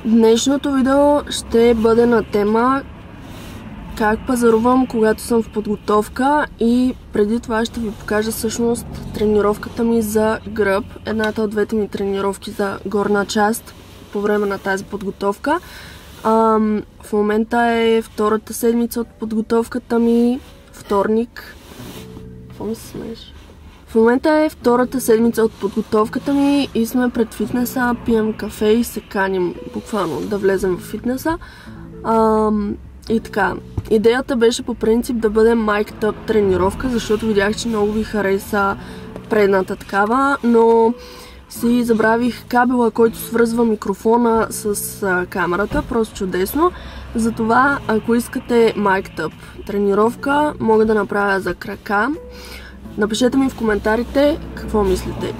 Днешното видео ще бъде на тема как пазарувам, когато съм в подготовка, и преди това ще ви покажа всъщност тренировката ми за гръб. Едната от двете ми тренировки за горна част по време на тази подготовка. В момента е втората седмица от подготовката ми, вторник. Какво ми се смееш? В момента е втората седмица от подготовката ми и сме пред фитнеса, пием кафе и се каним буквално да влезем в фитнеса. И така, идеята беше по принцип да бъде mic'd up тренировка, защото видях, че много ви хареса предната такава, но си забравих кабела, който свързва микрофона с камерата, просто чудесно. Затова, ако искате mic'd up тренировка, мога да направя за крака. Напишете ми в коментарите какво мислите.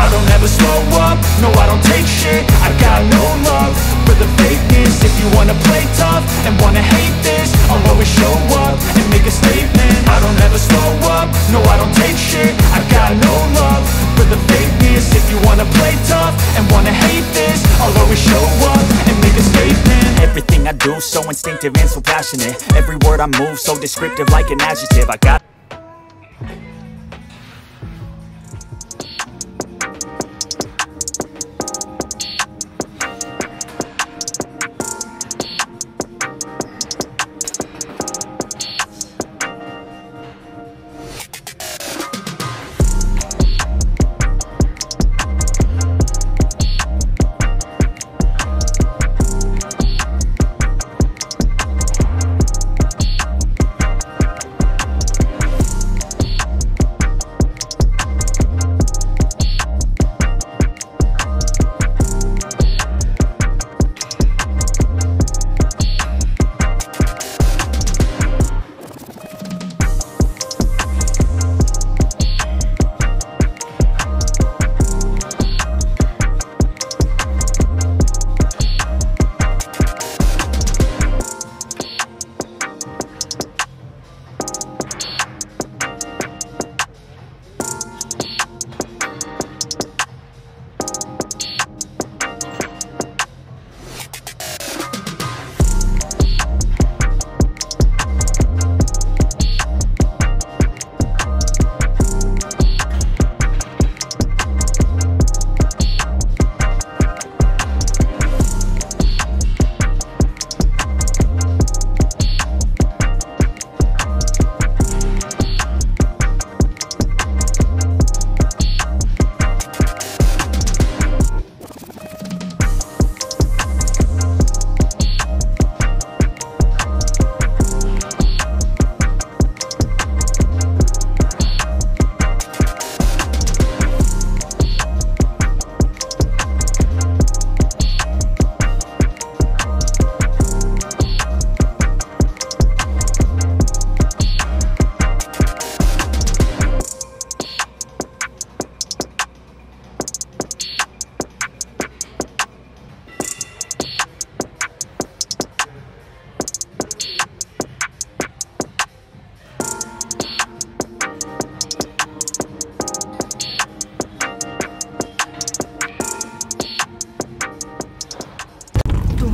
I don't ever slow up, no I don't take shit. I got no love for the fakeness. If you wanna play tough and wanna hate this, I'll always show up and make a statement. I don't ever slow up, no I don't take shit. I got no love for the fakeness. If you wanna play tough and wanna hate this, I'll always show up and make a statement. Everything I do so instinctive and so passionate. Every word I move so descriptive like an adjective. I got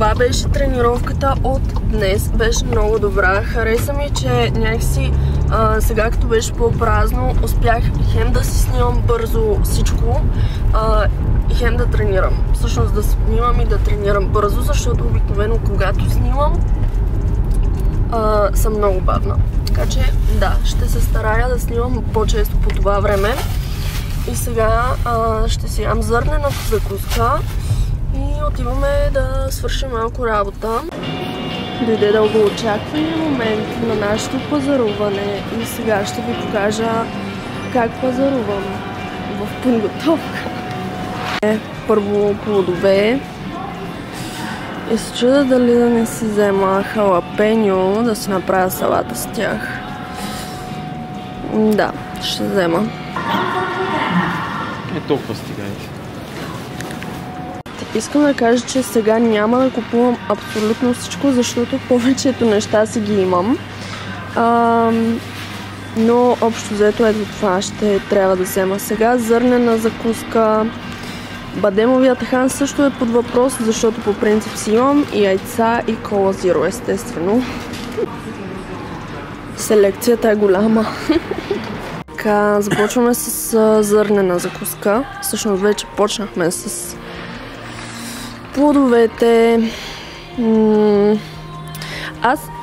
Това беше тренировката от днес. Беше много добра. Хареса ми, че някакси сега, като беше по-празно, успях хем да си снимам бързо всичко и хем да тренирам. Всъщност да снимам и да тренирам бързо, защото обикновено когато снимам съм много бавна. Така че да, ще се старая да снимам по-често по това време. И сега ще си ям зърнената закуска и отиваме да свършим малко работа. Дойде дългоочаквания момент на нашето пазаруване и сега ще ви покажа как пазарувам в подготовка. Първо плодове и се чудя дали да не си взема халапеньо, да си направя салата с тях. Да, ще взема. Толкова стигайте. Искам да кажа, че сега няма да купувам абсолютно всичко, защото повечето неща си ги имам. Но общо взето ето това ще трябва да взема сега. Зърнена закуска. Бадемовия тахан също е под въпрос, защото по принцип си имам и яйца и кола зиро, естествено. Селекцията е голяма. Така, започваме с зърнена закуска. Всъщност вече почнахме с плодовете.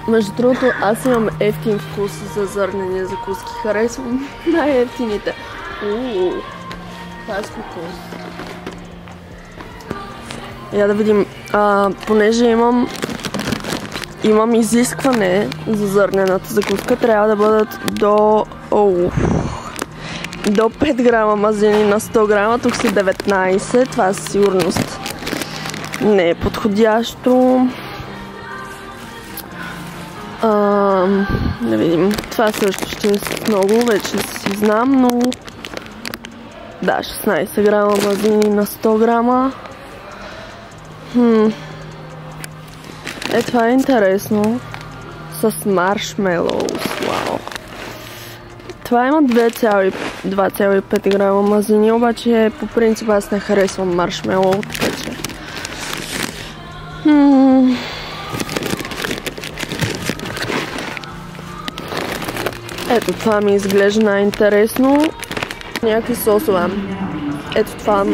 Между другото, аз имам ефтин вкус за зърнени закуски. Харесвам най-ефтините. Това е сколько. Я да видим. Понеже имам изискване за зърнената закуска, трябва да бъдат до 5 грама мазнини на 100 грама. Тук са 19. Това със сигурност не е подходящо. Да видим. Това също ще е с много, вече си знам, но да, 16 грама мазнини на 100 грама. Това е интересно. С маршмелоус. Вау. Това има 2,5 грама мазнини, обаче по принцип аз не харесвам маршмелоу, така че... Ето това ми изглежда най-интересно. Някакви сосове. Ето това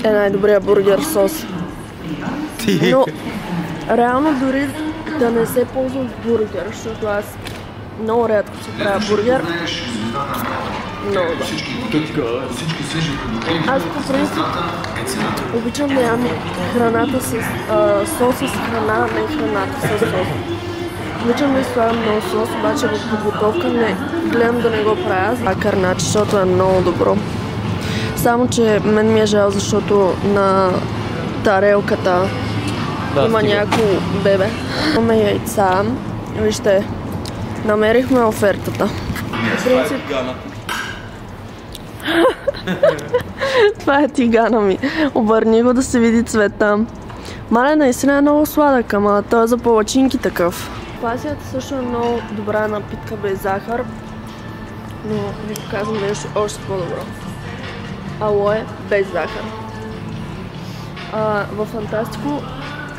е най-добрият бургер сос. Но реално дори да не се ползвам в бургер, защото аз много рядко си правя бургер. Много да. Аз по принцип обичам да ям храната с соса с храна, не храната с сос. Обичам да изслагам много сос, обаче в подготовка не гледам да не го правя за карначе, защото е много добро. Само, че мен ми е жал, защото на тарелката има някакво бебе. Имаме яйца. Вижте, намерихме офертата. В принцип... Това е тигана ми. Обърни го да се види цвета. Мале, наистина е много сладък, ама той е за палачинки такъв. Пасията също е много добра напитка без захар, но ви показвам нещо още по-добро. Алоe без захар. В Фантастико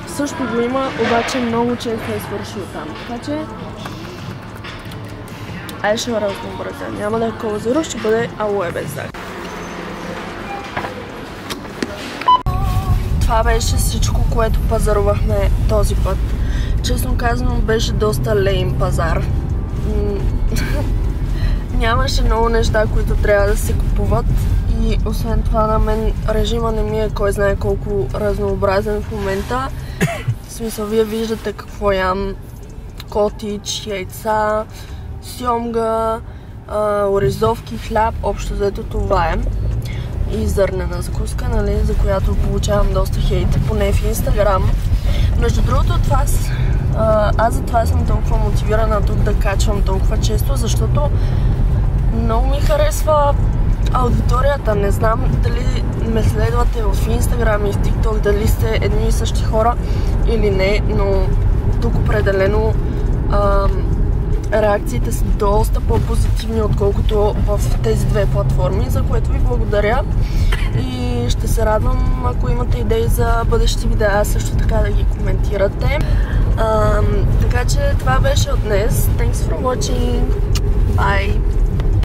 също го има, обаче много често е свършил там. Така че ще разнообразя. Няма да е кола зиро, ще бъде алоe без захар. Това беше всичко, което пазарувахме този път. Честно казано, беше доста лейн пазар. Нямаше много неща, които трябва да се купуват. И освен това на мен режима не ми е кой знае колко разнообразен в момента. В смисъл, вие виждате какво ям. Котич, яйца, сьомга, оризовки, хляб. Общо взето това е. И зърнена закуска, нали, за която получавам доста хейт, поне в Инстаграм. Между другото, аз за това съм толкова мотивирана тук да качвам толкова често, защото много ми харесва аудиторията. Не знам дали ме следвате в Инстаграм и в ТикТок, дали сте едни и същи хора или не, но тук определено реакциите са доста по-позитивни, отколкото в тези две платформи, за което ви благодаря и ще се радвам, ако имате идеи за бъдещи видеа, също така да ги коментирате. Така че това беше от днес. Thanks for watching. Bye!